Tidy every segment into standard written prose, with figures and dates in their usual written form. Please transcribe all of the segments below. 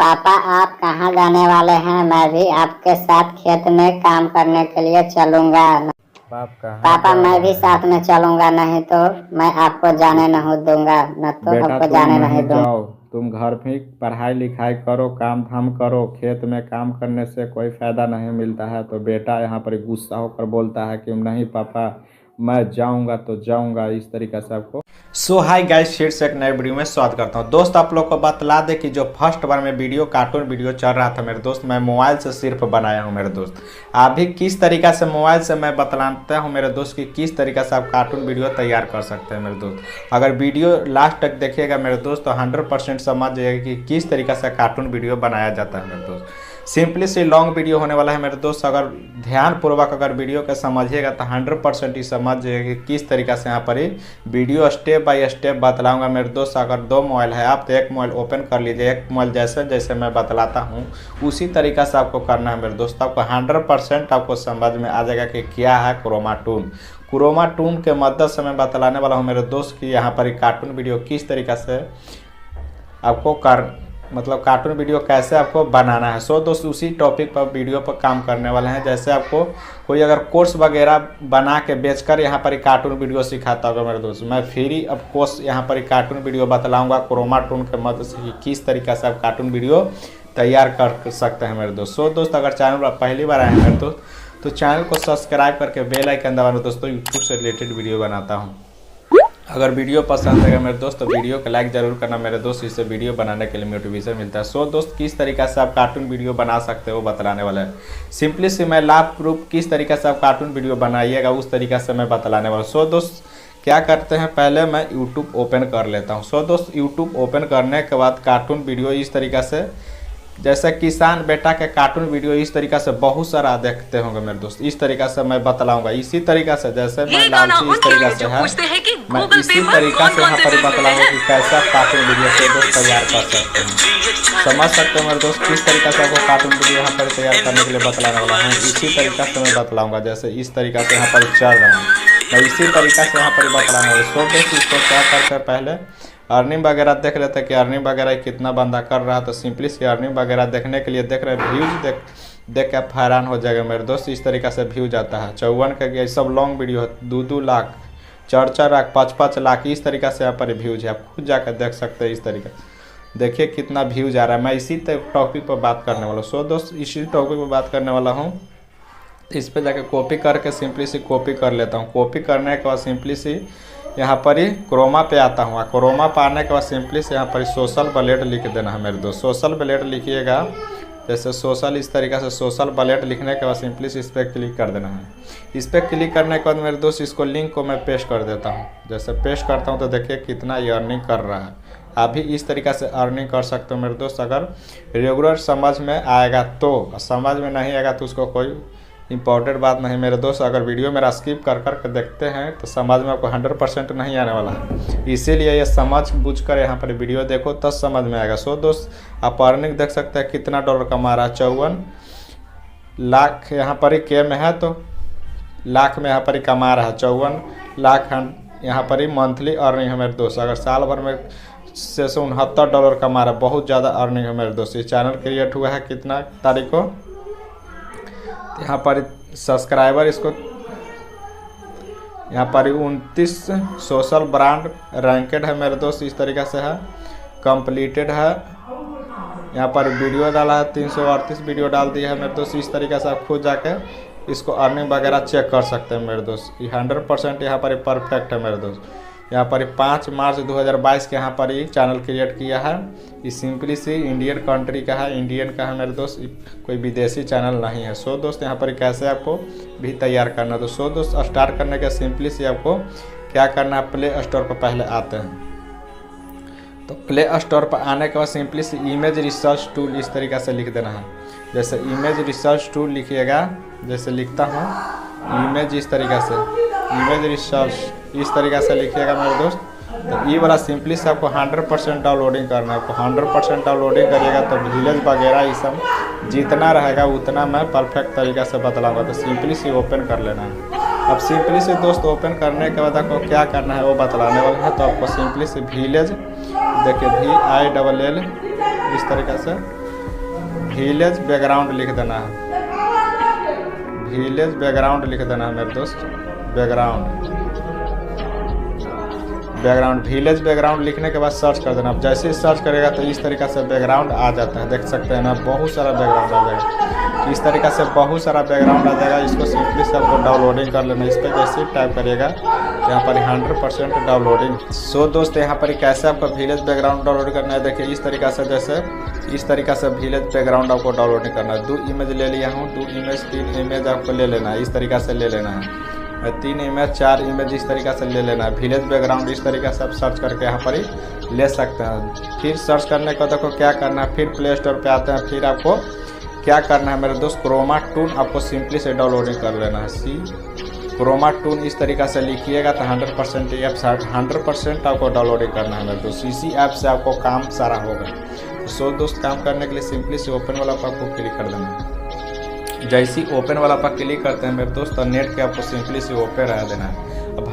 पापा आप कहाँ जाने वाले हैं? मैं भी आपके साथ खेत में काम करने के लिए चलूंगा। बाप कहाँ पापा जा मैं भी रहा साथ है? में चलूंगा, नहीं तो मैं आपको जाने नहीं दूंगा, न तो बेटा आपको तुम जाने नहीं नहीं दूंगा। जाओ, तुम घर में पढ़ाई लिखाई करो, काम धाम करो। खेत में काम करने से कोई फायदा नहीं मिलता है। तो बेटा यहाँ पर गुस्सा होकर बोलता है कि नहीं पापा मैं जाऊंगा तो जाऊंगा, इस तरीके से आपको। सो हाय गाइस, फिर से एक नए वीडियो में स्वागत करता हूँ। दोस्त आप लोग को बतला दे कि जो फर्स्ट बार में वीडियो कार्टून वीडियो चल रहा था मेरे दोस्त, मैं मोबाइल से सिर्फ बनाया हूँ मेरे दोस्त। आप भी किस तरीका से मोबाइल से मैं बतलाता हूँ मेरे दोस्त कि किस तरीका से आप कार्टून वीडियो तैयार कर सकते हैं मेरे दोस्त। अगर वीडियो लास्ट तक देखिएगा मेरे दोस्त तो 100% समझ जाएगा कि किस तरीका से कार्टून वीडियो बनाया जाता है मेरे दोस्त। सिंपली सी लॉन्ग वीडियो होने वाला है मेरे दोस्त। अगर ध्यानपूर्वक अगर वीडियो का समझिएगा तो 100% ही समझ जाइएगा कि किस तरीका से यहाँ पर ही वीडियो स्टेप बाय स्टेप बतलाऊंगा मेरे दोस्त। अगर 2 मोबाइल है आप तो एक मोबाइल ओपन कर लीजिए, एक मोबाइल जैसे जैसे मैं बतलाता हूँ उसी तरीका से आपको करना है मेरे दोस्त। आपको 100% आपको समझ में आ जाएगा कि क्या है क्रोमा टून। क्रोमा टून के मदद से मैं बतलाने वाला हूँ मेरे दोस्त कि यहाँ पर ही कार्टून वीडियो किस तरीका से आपको कार्टून वीडियो कैसे आपको बनाना है। सो दोस्त उसी टॉपिक पर वीडियो पर काम करने वाले हैं। जैसे आपको कोई अगर कोर्स वगैरह बना के बेचकर यहाँ पर कार्टून वीडियो सिखाता होगा मेरे दोस्त, मैं फ्री अब कोर्स यहाँ पर कार्टून वीडियो बतलाऊंगा क्रोमा टून के मदद से किस तरीका से आप कार्टून वीडियो तैयार कर सकते हैं मेरे दोस्त। सो दोस्त अगर चैनल पर पहली बार आए हैं मेरे दोस्त तो चैनल को सब्सक्राइब करके बेल आइकन दबाना दोस्तों। यूट्यूब से रिलेटेड वीडियो बनाता हूँ। अगर वीडियो पसंद आएगा मेरे दोस्त तो वीडियो को लाइक जरूर करना मेरे दोस्त, इससे वीडियो बनाने के लिए मोटिवेशन मिलता है। सो दोस्त किस तरीका से आप कार्टून वीडियो बना सकते हो वो बतलाने वाला है। सिंपली से मैं लाभ प्रूफ किस तरीका से आप कार्टून वीडियो बनाइएगा उस तरीका से मैं बतलाने वाला हूँ। सो दोस्त क्या करते हैं, पहले मैं यूट्यूब ओपन कर लेता हूँ। सो दोस्त यूट्यूब ओपन करने के बाद कार्टून वीडियो इस तरीका से, जैसे किसान बेटा के कार्टून वीडियो इस तरीका से बहुत सारा देखते होंगे मेरे दोस्त, इस तरीका से मैं बतलाऊंगा। इसी तरीका से जैसे मैं लालची इस तरीका से है, मैं इसी तरीका से यहाँ पर बतलाऊंगा कि कैसे आप कार्टून वीडियो से दोस्त तैयार कर सकते हैं। समझ सकते हो मेरे दोस्त किस तरीका से आपको कार्टून वीडियो यहाँ पर तैयार करने के लिए बतलाने वाला हूँ। इसी तरीका से मैं बतलाऊंगा, जैसे इस तरीका से यहाँ पर चल रहा हूँ मैं इसी तरीका से यहाँ पर बतलाने वाला। सो दोस्त इसको क्या करते हैं, पहले अर्निंग वगैरह देख लेते हैं कि अर्निंग वगैरह कितना बंदा कर रहा है। तो सिंपली से अर्निंग वगैरह देखने के लिए देख रहे हैं, व्यूज देख के आप हैरान हो जाएगा मेरे दोस्त। इस तरीका से व्यूज आता है 54 का, ये सब लॉन्ग वीडियो है, 2-2 लाख 4-4 लाख 5-5 लाख इस तरीका से यहाँ पर व्यूज है। आप खुद जाकर देख सकते हैं। इस तरीके देखिए कितना व्यूज आ रहा है। मैं इसी टॉपिक पर बात करने वाला हूँ। सो दोस्त इसी टॉपिक पर बात करने वाला हूँ। इस पर जाकर कॉपी करके सिंपली से कॉपी कर लेता हूँ। कॉपी करने के बाद सिंपली से यहाँ पर ही क्रोमा पे आता हूँ। क्रोमा पे आने के बाद सिंपली से यहाँ पर सोशल ब्लेड लिख देना है मेरे दोस्त। सोशल ब्लेड लिखिएगा, जैसे सोशल इस तरीका से सोशल ब्लेड लिखने के बाद सिंपली से इस पर क्लिक कर देना है। इस पर क्लिक करने के बाद मेरे दोस्त इसको लिंक को मैं पेस्ट कर देता हूँ। जैसे पेस्ट करता हूँ तो देखिए कितना ये अर्निंग कर रहा है। आप भी इस तरीका से अर्निंग कर सकते हो मेरे दोस्त। अगर रेगुलर समझ में आएगा तो, समझ में नहीं आएगा तो उसको कोई इंपॉर्टेंट बात नहीं मेरे दोस्त। अगर वीडियो मेरा स्किप कर कर के देखते हैं तो समझ में आपको 100% नहीं आने वाला है। इसीलिए ये समझ बूझ कर यहाँ पर वीडियो देखो तब समझ में आएगा। सो दोस्त आप अर्निंग देख सकते हैं कितना डॉलर कमा रहा है। 54 लाख यहाँ पर ही के में है तो लाख में यहाँ पर ही कमा रहा है। 54 लाख यहाँ पर ही मंथली अर्निंग है मेरे दोस्त। अगर साल भर में 669 डॉलर कमा रहा है, बहुत ज़्यादा अर्निंग है मेरे दोस्त। ये चैनल क्रिएट हुआ है कितना तारीख को, यहाँ पर सब्सक्राइबर इसको यहाँ पर 29 सोशल ब्रांड रैंकेड है मेरे दोस्त। इस तरीका से है, कंप्लीटेड है। यहाँ पर वीडियो डाला है 338 वीडियो डाल दिया है मेरे दोस्त। इस तरीके से आप खुद जाके इसको अर्निंग वगैरह चेक कर सकते हैं मेरे दोस्त। ये 100% यहाँ पर परफेक्ट है मेरे दोस्त। यहाँ पर 5 मार्च 2022 के यहाँ पर ही चैनल क्रिएट किया है। ये सिंपली सी इंडियन कंट्री का है, इंडियन का है मेरे दोस्त, कोई विदेशी चैनल नहीं है। सो दोस्त यहाँ पर कैसे आपको भी तैयार करना है। तो सो दोस्त स्टार्ट करने के सिंपली से आपको क्या करना है, प्ले स्टोर पर पहले आते हैं। तो प्ले स्टोर पर आने के बाद सिंपली से इमेज रिसर्च टूल इस तरीके से लिख देना है। जैसे इमेज रिसर्च टूल लिखिएगा, जैसे लिखता हूँ इमेज इस तरीके से, इमेज रिसर्च इस तरीके से लिखिएगा मेरे दोस्त। तो ये वाला सिंपली से आपको 100% डाउनलोडिंग करना है। आपको 100% डाउनलोडिंग करिएगा तो विलेज वगैरह ये सब जितना रहेगा उतना मैं परफेक्ट तरीके से बतलाऊंगा। तो सिंपली से ओपन कर लेना है। अब सिंपली से दोस्त ओपन करने के बाद आपको क्या करना है वो बतलाने वाला है। तो आपको सिंपली से विलेज देखिए VILL इस तरीके से विलेज बैकग्राउंड लिख देना है, विलेज बैकग्राउंड लिख देना है मेरे दोस्त। बैकग्राउंड विलेज बैकग्राउंड लिखने के बाद सर्च कर देना। अब जैसे ही सर्च करेगा तो इस तरीक़ा से बैकग्राउंड आ जाता है, देख सकते हैं ना, बहुत सारा बैकग्राउंड आ जाएगा। इस तरीक़ा से बहुत सारा बैकग्राउंड आ जाएगा। इसको सिंपली से आपको डाउनलोडिंग कर लेना। इस पर जैसे ही टाइप करिएगा यहाँ पर 100% डाउनलोडिंग। सो दोस्त यहाँ पर कैसे आपको विलेज बैकग्राउंड डाउनलोड करना है, देखिए इस तरीक़ा से, जैसे इस तरीक़ा से विलेज बैकग्राउंड आपको डाउनलोडिंग करना है। 2 इमेज ले लिया हूँ, 2 इमेज 3 इमेज आपको ले लेना है, इस तरीक़ा से ले लेना है। 3 इमेज 4 इमेज इस तरीक़ा से ले लेना है। विलेज बैकग्राउंड इस तरीक़ा से आप सर्च करके यहाँ पर ही ले सकते हैं। फिर सर्च करने को देखो क्या करना है, फिर प्ले स्टोर पर आते हैं। फिर आपको क्या करना है मेरे दोस्त, क्रोमा टून आपको सिंपली से डाउनलोडिंग कर लेना है। क्रोमा टून इस तरीक़ा से लिखिएगा तो 100% ऐप 100% आपको डाउनलोडिंग करना है मेरे दोस्त। इसी ऐप से आपको काम सारा होगा। सो दोस्त काम करने के लिए सिंपली से ओपन वाला पर आपको क्लिक कर देना है। जैसे ही ओपन वाला पर क्लिक करते हैं मेरे दोस्त, तो नेट के आपको सिंपली से ओपन रह देना है। अब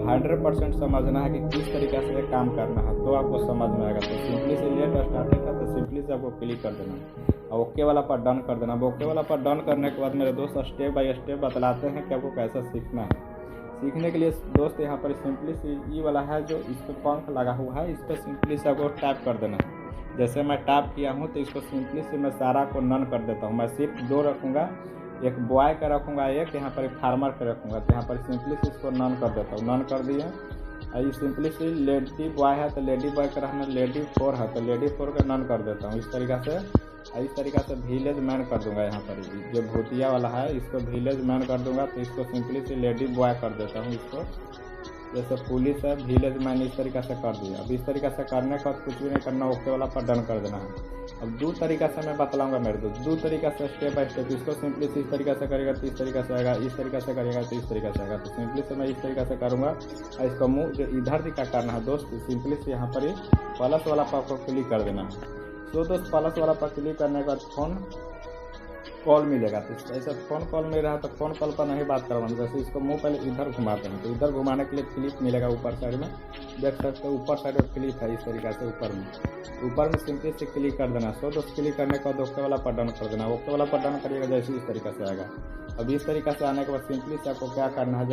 100% समझना है कि किस तरीक़े से काम करना है, तो आपको समझ में आएगा। तो सिंपली से नेट स्टार्टेड है तो सिंपली से आपको क्लिक कर देना है और ओके वाला पर डन कर देना। अब ओके वाला पर डन करने के बाद मेरे दोस्त स्टेप बाय स्टेप बतलाते हैं कि आपको कैसा सीखना है। सीखने के लिए दोस्त यहाँ पर सिंपली से ये वाला है जो इस पर पंख लगा हुआ है, इस पर सिंपली से आपको टैप कर देना है। जैसे मैं टैप किया हूँ तो इसको सिंपली से मैं सारा को नन कर देता हूँ। मैं सिर्फ 2 रखूँगा, एक बॉय का रखूँगा, एक यहाँ पर फार्मर का रखूँगा। तो यहाँ पर सिंपली से इसको नन कर देता हूँ। नन कर दिया। ये सिंपली से लेडी बॉय है तो लेडी बॉय का रहना, लेडी 4 है तो लेडी 4 का नन कर देता हूँ। इस तरीक़ा से विलेज मैन कर दूंगा। यहाँ पर जो भूतिया वाला है इसको विलेज मैन कर दूंगा। तो इसको सिंपली से लेडी बॉय कर देता हूँ। इसको जैसे पुलिस है, विलेज मैन इस तरीक़ा से कर दिया। अब इस तरीक़ा से करने का कुछ भी नहीं करना, ओके वाला पर डन कर देना है। अब 2 तरीक़ा से मैं बतलाऊंगा मेरे दोस्त, 2 तरीक़ा से स्टेप बाय स्टेप। इसको सिंपली से इस तरीक़ा से करेगा तो इस तरीक़ा से आएगा, इस तरीक़ा से करेगा तो इस तरीक़ा से आएगा। तो सिंपली से मैं इस तरीक़ा से करूँगा और इसको मुँह जो इधर दिखा करना है दोस्त, सिंपली से यहाँ पर ही प्लस वाला पर आपको क्लिक कर देना है। तो दोस्त प्लस वाला पर क्लिक करने के बाद फोन कॉल मिलेगा। तो ऐसा फ़ोन कॉल मिल रहा है तो फ़ोन कॉल पर नहीं बात करवाना। जैसे इसको मुंह पहले इधर घुमाते हैं तो इधर घुमाने के लिए क्लिप मिलेगा ऊपर साइड में, देख सकते हो ऊपर साइड में क्लिप है। इस तरीक़े से ऊपर में सिंपली से क्लिक कर देना। सो दोस्त क्लिक करने के बाद ओके वाला पर डन कर देना। ओके वाला पर डन करिएगा जैसे इस तरीक़े से आएगा। अब इस तरीक़े से आने के बाद सिंपली से आपको क्या करना है,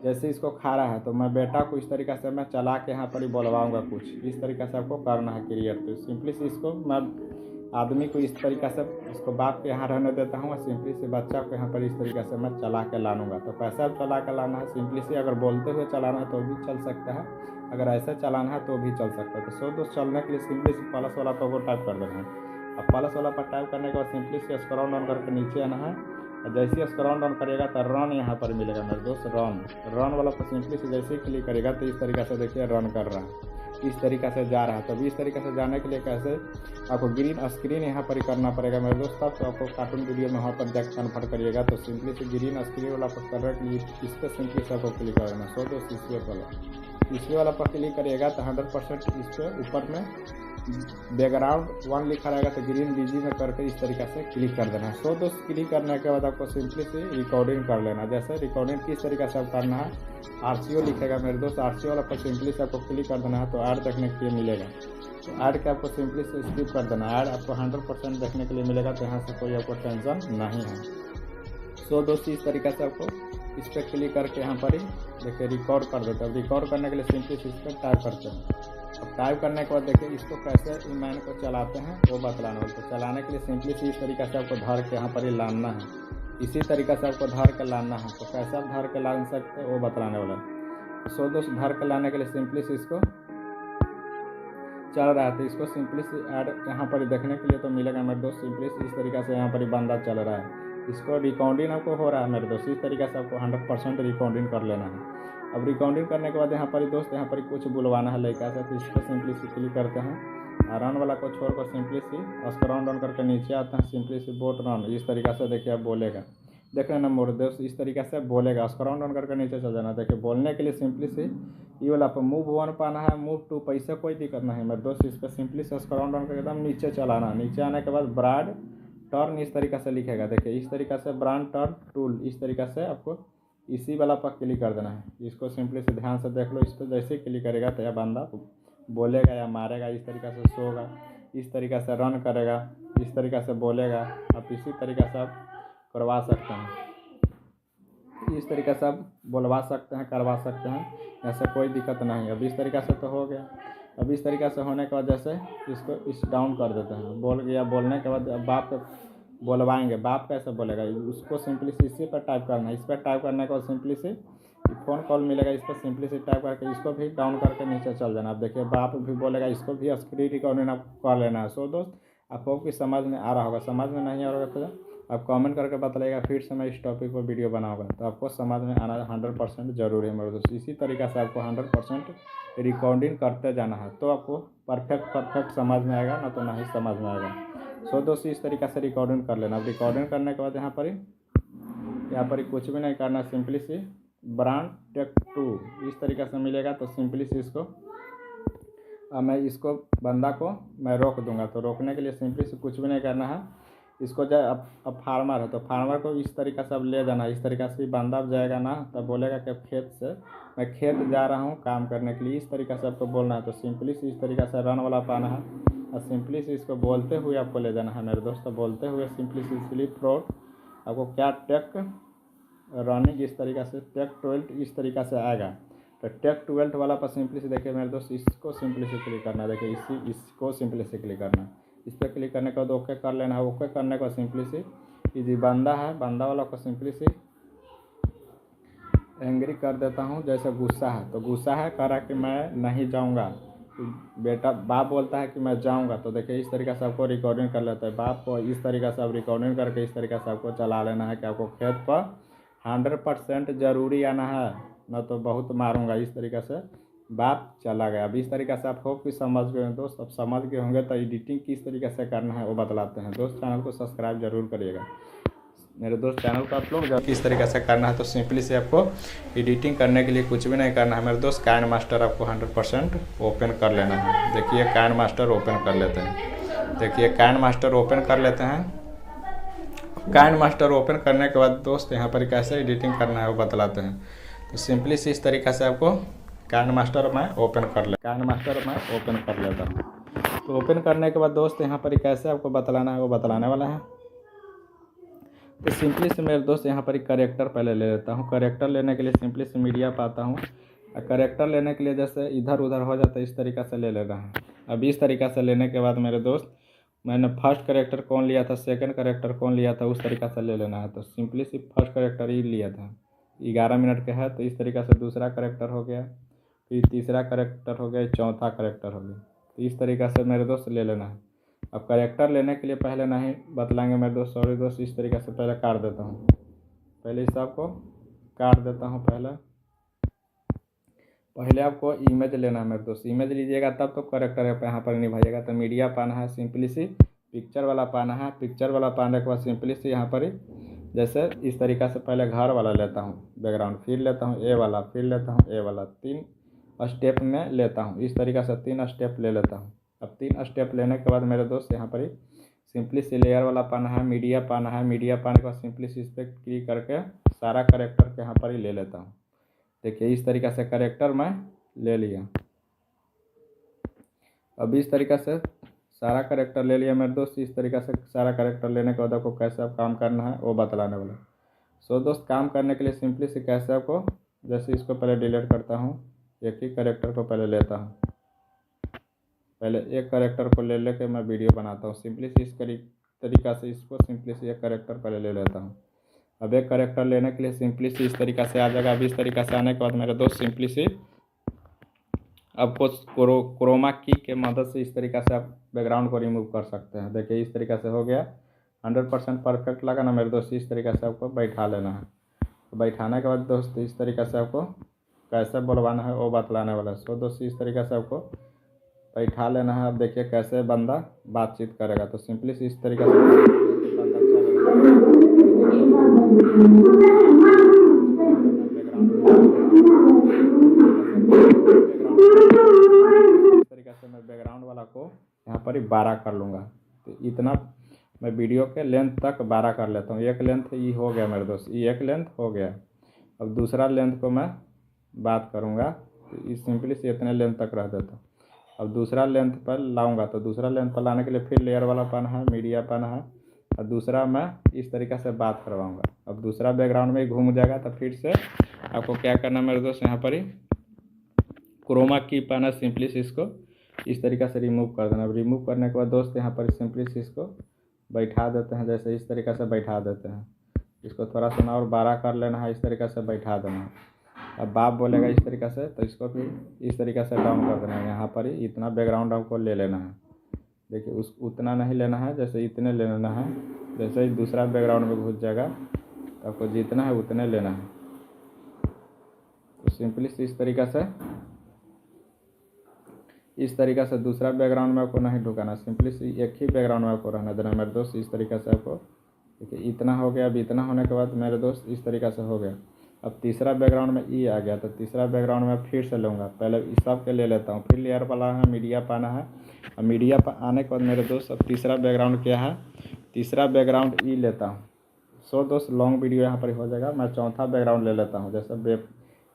जैसे इसको खा रहा है तो मैं बेटा को इस तरीक़े से मैं चला के यहाँ पर ही बोलवाऊँगा कुछ, इस तरीक़े से आपको करना है क्लियर। तो सिंपली से इसको मैं आदमी को इस तरीक़े से इसको बाप के यहाँ रहने देता हूँ और सिंपली से बच्चा को यहाँ पर इस तरीक़े से मैं चला के लाऊंगा। तो कैसा चला के लाना है, सिंपली से अगर बोलते हुए चलाना है तो भी चल सकता है, अगर ऐसे चलाना है तो भी चल सकता है। तो सो दोस्त चलने के लिए सिंपली से प्लस वाला पर वो टाइप कर देना है। अब प्लस वाला पर टाइप करने के बाद सिंपली से स्क्रॉल डाउन करके नीचे आना है और जैसे ही स्क्रॉल डाउन करेगा तो रन यहाँ पर मिलेगा मेरे दोस्त। रन वाला पर सिंपली से जैसे ही क्लिक करेगा तो इस तरीक़े से देखिए रन कर रहा है, इस तरीक़े से जा रहा है। तभी इस तरीक़े से जाने के लिए कैसे आपको ग्रीन स्क्रीन यहाँ पर ही करना पड़ेगा मेरे दोस्त। तब तो आपको कार्टून वीडियो में वहाँ पर जाकर कन्वर्ट करिएगा। तो सिंपली से ग्रीन स्क्रीन वाला पर करने के लिए इस पर सिंपली से आपको क्लिक कर देना। सो दोस्त इसमें वाला पर क्लिक करिएगा तो 100% इस पर ऊपर में बैकग्राउंड 1 लिखा रहेगा तो ग्रीन बीजी में करके इस तरीक़े से क्लिक कर देना। सो दोस्त क्लिक करने के बाद आपको सिंपली से रिकॉर्डिंग कर लेना। जैसे रिकॉर्डिंग किस तरीक़े से आप करना है, RCO लिखेगा मेरे दोस्त, RCO वाला पर सिंपली से आपको क्लिक कर देना है तो ऐड देखने के लिए मिलेगा। तो ऐड के आपको सिंपली से स्किप कर देना। ऐड आपको 100% देखने के लिए मिलेगा, तो यहाँ से कोई आपको टेंशन नहीं है। सो दोस्त इस तरीक़े से आपको इस पर क्लिक करके यहाँ पर ही देखिए रिकॉर्ड कर देते हैं। अब रिकॉर्ड करने के लिए सिंपली से इस पर टाइप करते हैं। अब टाइप करने के बाद देखिए इसको कैसे ईमेल को चलाते हैं वो बतलाना होगा। तो चलाने के लिए सिंपली से इस तरीक़े से आपको धर के यहाँ पर ही लाना है, इसी तरीक़े से आपको धर के लाना है। तो कैसे आप धर के ला सकते हैं वो बतलाने वाला है। सो दोस्त धर के लाने के लिए सिंपली से इसको चल रहा है तो इसको सिंपली से ऐड यहाँ पर देखने के लिए तो मिलेगा मेरे दोस्त। सिंपली से इस तरीक़े से यहाँ पर ही बंदा चल रहा है, इसको रिकॉर्डिंग आपको हो रहा है मेरे दोस्त। इस तरीक़े से आपको 100% रिकॉर्डिंग कर लेना है। अब रिकॉर्डिंग करने के बाद यहाँ पर दोस्त यहाँ पर कुछ बुलवाना है लड़का से, तो इस पर सिंपली से क्लिक करते हैं। रन वाला को छोड़कर सिंपली से स्क्रॉल डाउन करके नीचे आते हैं। सिंपली से बोट रन इस तरीक़े से देखिए आप बोलेगा, देख रहे हैं ना मोर दोस्त, इस तरीक़े से बोलेगा। स्क्रॉल डाउन करके नीचे चल जाना। देखिए बोलने के लिए सिंपली से ये वाला पर मूव 1 पाना है, मूव 2 पैसे कोई दिक्कत नहीं है मेरे दोस्त। इस पर सिंपली से स्क्रॉल डाउन करके एकदम नीचे चलाना। नीचे आने के बाद ब्रांड टर्न इस तरीक़े से लिखेगा। देखिए इस तरीक़े से ब्रांड टर्न टूल इस तरीक़े से आपको इसी वाला पर क्लिक कर देना है। इसको सिंपली से ध्यान से देख लो। इस पर जैसे ही क्लिक करेगा तो यह बंदा बोलेगा या मारेगा, इस तरीक़े से शो होगा। इस तरीक़े से रन करेगा, इस तरीक़े से बोलेगा। आप इसी तरीक़े से आप करवा सकते हैं, इस तरीक़े से आप बुलवा सकते हैं, करवा सकते हैं, ऐसे कोई दिक्कत नहीं। अब इस तरीक़े से तो हो गया। अब इस तरीक़े से होने के बाद जैसे इसको इस डाउन कर देते हैं, बोल गया। बोलने के बाद अब बाप बुलवाएंगे, बाप कैसे बोलेगा, उसको सिंपली इसी पर टाइप करना है। इस पर टाइप करने के बाद सिंपली से फ़ोन कॉल मिलेगा, इस पर सिंपली से टाइप करके इसको भी डाउन करके नीचे चल जाना। आप देखिए बाप भी बोलेगा, इसको भी स्क्रीन रिकॉर्डिंग आप कर लेना है। सो दोस्त आपको भी समझ में आ रहा होगा, समझ में नहीं आ रहा होगा तो आप कमेंट करके बताइएगा, फिर से मैं इस टॉपिक पर वीडियो बनाऊंगा तो आपको समझ में आना 100% ज़रूरी है मेरे दोस्त। इसी तरीक़े से आपको 100% रिकॉर्डिंग करते जाना है, तो आपको परफेक्ट समझ में आएगा, ना तो नहीं समझ में आएगा। सो दोस्तों इस तरीक़े से रिकॉर्डिंग कर लेना। अब रिकॉर्डिंग करने के बाद यहाँ पर कुछ भी नहीं करना, सिंपली सी ब्रांड टेक 2 इस तरीक़े से मिलेगा। तो सिंपली सी इसको मैं इसको बंदा को मैं रोक दूंगा। तो रोकने के लिए सिंपली से कुछ भी नहीं करना है। इसको जब अब फार्मर है तो फार्मर को इस तरीक़े से अब ले जाना। इस तरीक़े से बंदा जाएगा ना, तब बोलेगा कि खेत से मैं खेत जा रहा हूँ काम करने के लिए, इस तरीक़े से आपको बोलना है। तो सिंपली से इस तरीक़े से रन वाला पाना है और सिंपली से इसको बोलते हुए आपको ले जाना है मेरे दोस्तों। बोलते हुए सिंपली से स्लिप रोड आपको क्या टेक रनिंग इस तरीक़े से टेक 12 इस तरीक़े से आएगा। तो टेक 12 वाला पर सिंपली से देखिए मेरे दोस्त, इसको सिंपली से क्लिक करना है। देखिए इसको सिंपली से क्लिक करना है। इस पर क्लिक करने के बाद ओके कर लेना है। ओके करने का सिंपली से ये बंदा है, बंदा वाला को सिंपली से एंग्री कर देता हूँ। जैसे गुस्सा है तो गुस्सा है, कह रहा कि मैं नहीं जाऊँगा, बेटा बाप बोलता है कि मैं जाऊँगा। तो देखिए इस तरीक़े से आपको रिकॉर्डिंग कर लेता है बाप को। इस तरीक़े से आप रिकॉर्डिंग करके इस तरीक़े से आपको चला लेना है कि आपको खेत पर 100% ज़रूरी आना है, न तो बहुत मारूंगा। इस तरीक़े से बात चला गया। अब इस तरीक़े से आप होप कि समझ गए दोस्त। अब समझ गए होंगे तो एडिटिंग किस तरीक़े से करना है वो बतलाते हैं दोस्त। चैनल को सब्सक्राइब जरूर करिएगा मेरे दोस्त। चैनल को आप लोग जब किस तरीक़े से करना है तो सिंपली से आपको एडिटिंग करने के लिए कुछ भी नहीं करना है मेरे दोस्त। काइन मास्टर आपको 100% ओपन कर लेना है। देखिए काइन मास्टर ओपन कर लेते हैं। देखिए काइन मास्टर ओपन कर लेते हैं। काइन मास्टर ओपन करने के बाद दोस्त यहाँ पर कैसे एडिटिंग करना है वो बतलाते हैं। तो सिंपली से इस तरीक़े से आपको काइन मास्टर मैं ओपन कर लेता हूँ। तो ओपन करने के बाद दोस्त यहाँ पर कैसे आपको बतलाना है वो बतलाने वाला है। तो सिंपली से मेरे दोस्त यहाँ पर करेक्टर पहले ले लेता हूँ। करेक्टर लेने के लिए सिंपली से मीडिया पाता हूँ। करेक्टर लेने के लिए जैसे इधर उधर हो जाता है इस तरीक़े से ले लेना है। अब इस तरीक़े से लेने के बाद मेरे दोस्त मैंने फर्स्ट करेक्टर कौन लिया था, सेकंड करेक्टर कौन लिया था, उस तरीक़े से ले लेना है। तो सिंपली से फर्स्ट करेक्टर ही लिया था, 11 मिनट का है। तो इस तरीक़े से दूसरा करेक्टर हो गया, फिर तीसरा करेक्टर हो गया, चौथा करेक्टर हो गया। तो इस तरीक़े से मेरे दोस्त ले लेना है। अब करेक्टर लेने के लिए पहले नहीं बतलाएंगे मेरे दोस्त, सॉरी दोस्त। इस तरीक़े से पहले काट देता हूँ, पहले इस सबको काट देता हूँ। पहले आपको इमेज लेना है मेरे दोस्त। इमेज लीजिएगा तब तो करेक्टर यहाँ पर निभाइएगा। तो मीडिया पाना है, सिंपली सी पिक्चर वाला पाना है। पिक्चर वाला पाने के बाद सिंपली से यहाँ पर जैसे इस तरीक़े से पहले घर वाला लेता हूँ बैकग्राउंड, फिर लेता हूँ ए वाला, फिर लेता हूँ ए वाला, 3 स्टेप में लेता हूँ। इस तरीक़े से 3 स्टेप ले लेता हूँ। अब 3 स्टेप लेने के बाद मेरे दोस्त यहाँ पर सिंपली से लेयर वाला पाना है, मीडिया पाना है। मीडिया पाने के बाद सिंपली से इस पर क्लिक करके सारा करेक्टर के यहाँ पर ही ले लेता हूँ। देखिए इस तरीक़े से करेक्टर मैं ले लिया। अब इस तरीक़े से सारा करेक्टर ले लिया मेरे दोस्त। इस तरीक़े से सारा करेक्टर लेने के बाद आपको कैसे आप काम करना है वो बतलाने वाला। सो दोस्त काम करने के लिए सिंपली से कैसे आपको, जैसे इसको पहले डिलीट करता हूँ, एक ही करेक्टर को पहले लेता हूँ। पहले एक करेक्टर को ले लेके मैं वीडियो बनाता हूँ। सिंपली से इस तरीक़ा से इसको सिंपली से एक करेक्टर पहले ले लेता हूँ। अब एक करेक्टर लेने के लिए सिंपली से इस तरीक़ा से आ जाएगा। अब इस तरीक़ा से आने के बाद मेरे दोस्त सिंपली से आपको क्रोमा की के मदद से इस तरीक़ा से आप बैकग्राउंड को रिमूव कर सकते हैं। देखिए इस तरीक़ा से हो गया। 100% परफेक्ट लगा ना मेरे दोस्त। इस तरीक़े से आपको बैठा लेना है। तो बैठाने के बाद दोस्त इस तरीक़े से आपको कैसे बुलवाना है वो बतलाने वाला है। सो दोस्त इस तरीक़े से आपको बैठा लेना है। अब देखिए कैसे बंदा बातचीत करेगा। तो सिंपली से इस तरीक़े से मैं बैकग्राउंड वाला को यहाँ पर ही 12 कर लूँगा। तो इतना मैं वीडियो के लेंथ तक 12 कर लेता हूँ। एक लेंथ ये हो गया मेरे दोस्त, ये एक लेंथ हो गया। अब दूसरा लेंथ को मैं बात करूँगा। तो इस सिंपली से इतने लेंथ तक रह देता हूँ। अब दूसरा लेंथ पर लाऊंगा तो दूसरा लेंथ पर लाने के लिए फिर लेयर वाला पेन है, मीडिया पेन है, और दूसरा मैं इस तरीक़े से बात करवाऊंगा। अब दूसरा बैकग्राउंड में ही घूम जाएगा तो फिर से आपको क्या करना है मेरे दोस्त, यहाँ पर ही क्रोमा की पेन है, सिंपली से इसको इस तरीक़े से रिमूव कर देना। अब रिमूव करने के बाद दोस्त यहाँ पर सिंपली से इसको बैठा देते हैं, जैसे इस तरीक़े से बैठा देते हैं। इसको थोड़ा सा और बड़ा कर लेना है, इस तरीक़े से बैठा देना है। अब बाप बोलेगा इस तरीक़े से तो इसको फिर इस तरीक़े से डाउन कर देना है। यहाँ पर ही इतना बैकग्राउंड आपको ले लेना है। देखिए उतना नहीं लेना है, जैसे इतने ले लेना है। जैसे ही दूसरा बैकग्राउंड में घुस जाएगा तो आपको जितना है उतने लेना है। तो सिंपली इस तरीक़े से दूसरा बैकग्राउंड में आपको नहीं ढुकाना, सिंपली एक ही बैकग्राउंड में आपको रहना देना मेरे दोस्त। इस तरीक़े से आपको देखिए इतना हो गया। अब इतना होने के बाद मेरे दोस्त इस तरीक़े से हो गया। अब तीसरा बैकग्राउंड में ई आ गया तो तीसरा बैकग्राउंड में फिर से लूँगा। पहले इस सब के ले लेता हूँ, फिर लेयर वाला है, मीडिया पाना है। और मीडिया आने के बाद मेरे दोस्त अब तीसरा बैकग्राउंड क्या है, तीसरा बैकग्राउंड ई लेता हूँ। सो दोस्त लॉन्ग वीडियो यहाँ पर हो जाएगा। मैं चौथा बैकग्राउंड ले लेता हूँ। जैसे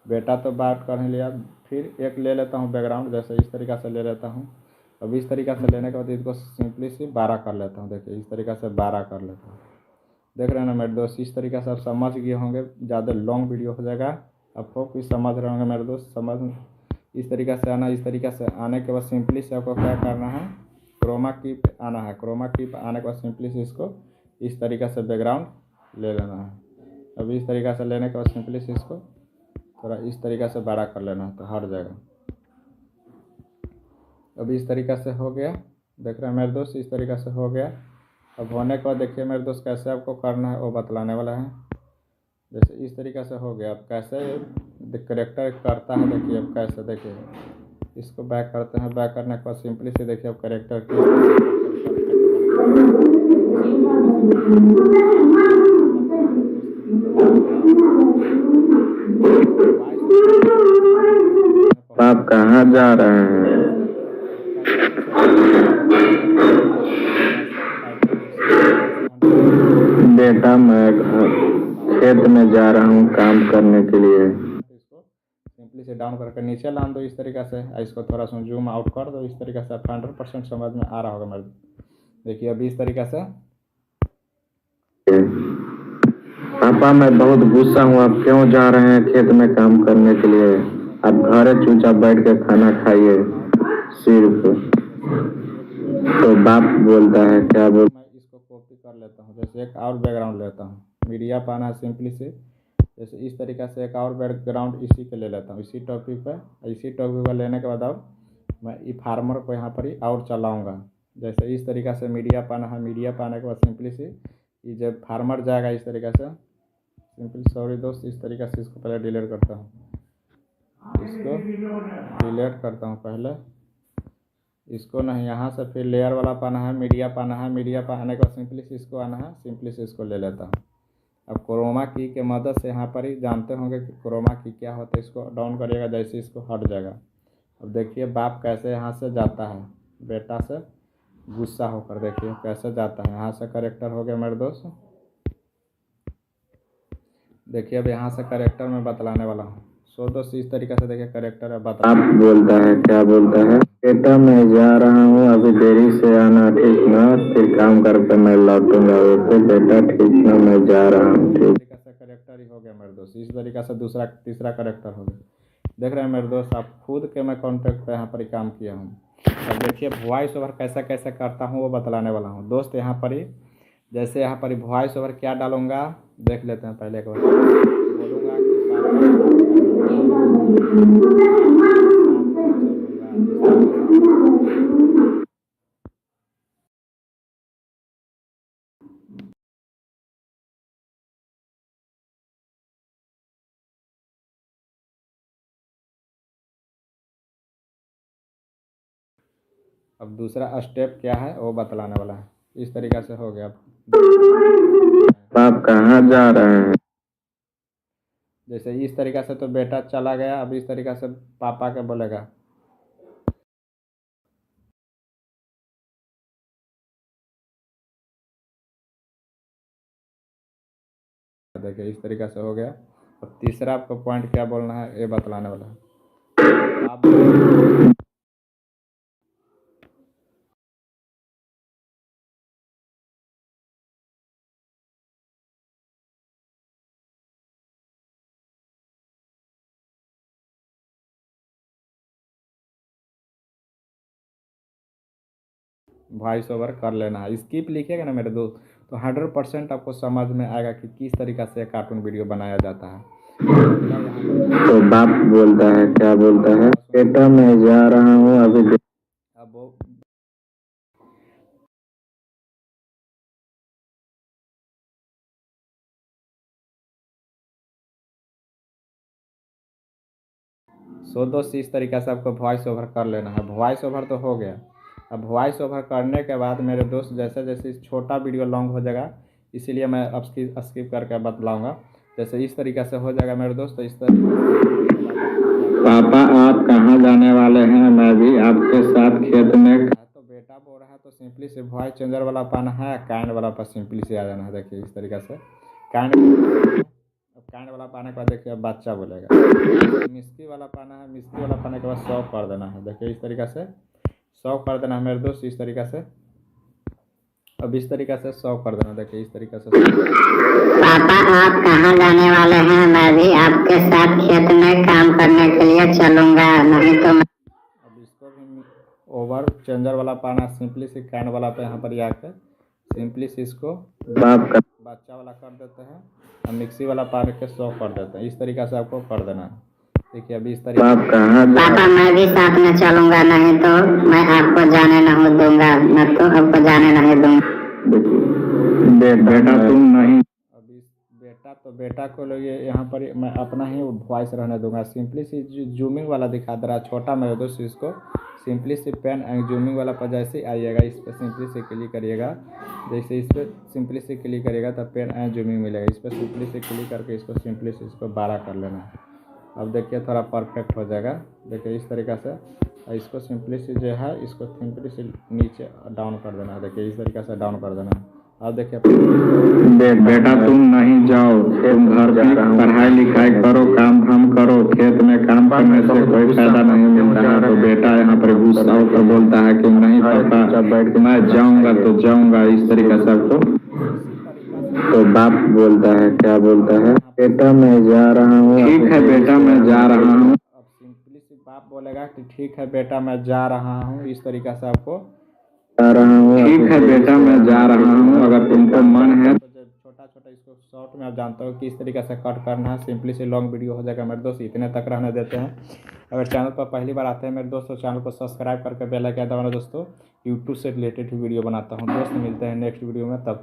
बेटा तो बात कर ही लिया, फिर एक ले लेता हूँ बैकग्राउंड, जैसे इस तरीक़े से ले लेता हूँ। अब इस तरीक़े से लेने के बाद इसको सिंपली से 12 कर लेता हूँ। देखिए इस तरीक़े से 12 कर लेता हूँ। देख रहे हैं ना मेरे दोस्त, इस तरीक़े से आप समझ गए होंगे। ज़्यादा लॉन्ग वीडियो हो जाएगा, आप होप भी समझ रहे होंगे मेरे दोस्त। समझ इस तरीक़े से आना। इस तरीक़े से आने के बाद सिंपली से आपको क्या करना है, क्रोमा की पे आना है। क्रोमा की पे आने के बाद सिंपली से इसको इस तरीक़े से बैकग्राउंड ले लेना है। अब इस तरीक़े से लेने के बाद सिंपली से इसको थोड़ा इस तरीक़े से बड़ा कर लेना है तो हट जाएगा। अब इस तरीक़े से हो गया। देख रहे हैं मेरे दोस्त, इस तरीक़े से हो गया। अब होने के बाद देखिए मेरे दोस्त कैसे आपको करना है वो बतलाने वाला है। जैसे इस तरीक़े से हो गया। अब कैसे करेक्टर करता है देखिए, अब कैसे देखिए इसको बैक करते हैं। बैक करने के बाद सिंपली से देखिए अब करेक्टर आप कहाँ जा रहे हैं? बेटा मैं खेत में जा रहा हूँ काम करने के लिए। इसको सिंपली से डाउन करके नीचे लान दो इस तरीक़े से। इसको थोड़ा सा जूम आउट कर दो इस तरीक़े से। 100% समझ में आ रहा होगा मेरे। देखिए अभी इस तरीक़े से। पापा मैं बहुत गुस्सा हूँ, आप क्यों जा रहे हैं खेत में काम करने के लिए? आप घर चुपचाप बैठ के खाना खाइए सिर्फ। तो बाप बोलता है क्या बोल। मैं इसको कॉपी कर लेता हूँ। जैसे एक और बैकग्राउंड लेता हूँ, मीडिया पाना है सिंपली से। जैसे इस तरीक़े से एक और बैकग्राउंड इसी के ले लेता हूँ, इसी टॉपिक पर। इसी टॉपिक पर लेने के बाद अब मैं ई फार्मर को यहाँ पर ही और चलाऊँगा। जैसे इस तरीक़े से मीडिया पाना है, मीडिया पाने के बाद सिंपली से ये जब फार्मर जाएगा इस तरीक़े से सिंपली, सॉरी दोस्त, इस तरीक़े से इसको पहले डिलीट करता हूँ। इसको डिलीट करता हूँ पहले, इसको नहीं। यहाँ से फिर लेयर वाला पाना है, मीडिया पाना है। मीडिया पाने के बाद सिंपली से इसको आना है, सिंपली से इसको ले लेता हूँ। अब क्रोमा की के मदद से यहाँ पर ही जानते होंगे कि क्रोमा की क्या होता है। इसको डाउन करिएगा जैसे इसको हट जाएगा। अब देखिए बाप कैसे यहाँ से जाता है, बेटा से गुस्सा होकर देखिए कैसे जाता है। यहाँ से करेक्टर हो गया मेरे दोस्त। देखिए अब यहाँ से करेक्टर में बतलाने वाला हूँ। सो दोस्त इस तरीक़े से देखिए करेक्टर बता। आप बोलता है क्या बोलता है? बेटा मैं जा रहा हूँ, अभी देरी से आना ठीक ना, फिर काम करके मैं लौटूंगा। ओके बेटा ठीक ना, मैं जा रहा हूँ ठीक। तरीक़े से करेक्टर ही हो गया मेरे दोस्त। इस तरीक़े से दूसरा तीसरा करेक्टर हो गया। देख रहे हैं मेरे दोस्त, आप खुद के मैं कॉन्टैक्ट पे यहाँ पर ही काम किया हूँ। अब देखिए वॉइस ओवर कैसे कैसे करता हूँ वो बतलाने वाला हूँ दोस्त। यहाँ पर ही जैसे यहाँ पर ही वॉइस ओवर क्या डालूँगा देख लेते हैं। पहले एक बार बोलूँगा अब दूसरा स्टेप क्या है वो बतलाने वाला है। इस तरीक़े से हो गया। आप कहाँ जा रहे हैं? जैसे इस तरीक़े से तो बेटा चला गया। अब इस तरीक़े से पापा के बोलेगा। देखिए इस तरीक़े से हो गया। अब तीसरा आपको पॉइंट क्या बोलना है ये बतलाने वाला है। आप वॉइस ओवर कर लेना है। स्किप लिखिएगा ना मेरे दोस्त तो 100% आपको समझ में आएगा कि किस तरीक़ा से कार्टून वीडियो बनाया जाता है। तो बाप बोलता है, क्या बोलता है, बेटा मैं जा रहा हूँ अभी। अब वो दोस्त इस तरीक़े से आपको वॉइस ओवर कर लेना है। वॉइस ओवर तो हो गया। अब वॉइस ओवर करने के बाद मेरे दोस्त जैसे जैसे छोटा वीडियो लॉन्ग हो जाएगा, इसीलिए मैं अब स्किप करके बतलाऊँगा। जैसे इस तरीक़े से हो जाएगा मेरे दोस्त, तो इस पापा आप कहाँ जाने वाले हैं, मैं भी आपके साथ खेत में। तो बेटा बोल रहा है तो सिंपली से वॉइस चेंजर वाला पाना है, काइंड वाला पर सिंपली से आ जाना है। देखिए इस तरीक़े से काइंड, अब काइंड वाला पाने के बाद देखिए अब बच्चा बोलेगा। मिस्की वाला पाना है, मिस्की वाला पाने के बाद 100 कर देना है। देखिए इस तरीक़े से 100 कर देना है मेरे दोस्त, इस तरीक़े से। अब इस तरीक़े से 100 कर देना। देखिए इस तरीक़े से। पापा आप कहाँ जाने वाले हैं, मैं भी आपके साथ खेत में काम करने के लिए चलूँगा, नहीं तो मैं। अब इसको भी ओवर चेंजर वाला पाना, सिंपली से काइंड वाला पे यहाँ पर आके सिंपली से इसको बच्चा वाला कर देते हैं और मिक्सी वाला पार के 100 कर देते हैं। इस तरीक़े से आपको कर देना है। देखिए अभी इस तरीके पापा मैं भी साथ में चलूँगा, नहीं तो मैं आपको जाने नहीं दूंगा, मैं तो आपको जाने नहीं दूंगा। बेटा तुम नहीं। अब इस बेटा तो बेटा को लोग यहाँ पर मैं अपना ही वॉइस रहने दूंगा। सिंपली सी जूमिंग वाला दिखा दे रहा है छोटा मेरे दोस्त, इसको सिंपली से पेन एंड जूमिंग वाला पर जैसे आइएगा इस पर सिंपली से क्लिक करिएगा। जैसे इस पर सिंपली से क्लिक करिएगा तब पेन एंड जूमिंग मिलेगा। इस पर सिंपली से क्लिक करके इसको सिंपली से इसको बड़ा कर लेना है। अब देखिए थोड़ा परफेक्ट हो जाएगा। देखिए इस तरीक़े से इसको सिंपली से जो है इसको सिंपली से नीचे डाउन कर देना है। देखिए इस तरीक़े से डाउन कर देना है। अब देखिए बेटा तुम नहीं जाओ, तुम घर की पढ़ाई लिखाई करो, काम धाम करो, खेत में काम करने से कोई फायदा नहीं मिलता है। तो बेटा यहाँ पर गुस्सा होकर बोलता है कि नहीं पापा मैं जाऊँगा तो जाऊँगा, इस तरीक़े से आपको। तो बाप बोलता है, क्या बोलता है, बेटा मैं जा रहा हूँ। ठीक है बेटा मैं जा रहा हूँ। अब सिंपली से बाप बोलेगा कि ठीक है बेटा मैं जा रहा हूँ, इस तरीक़े से आपको जा रहा हूँ। ठीक है बेटा मैं जा रहा हूँ, अगर तुमको मन है तो जब छोटा छोटा इसको शॉर्ट में आप जानते हो कि इस तरीके से कट करना है। सिंपली से लॉन्ग वीडियो हो जाएगा मेरे दोस्त, इतने तक रहने देते हैं। अगर चैनल पर पहली बार आते हैं मेरे दोस्तों, चैनल को सब्सक्राइब करके बेल आइकन दबाना दोस्तों। यूट्यूब से रिलेटेड ही वीडियो बनाता हूँ दोस्त। मिलते हैं नेक्स्ट वीडियो में, तब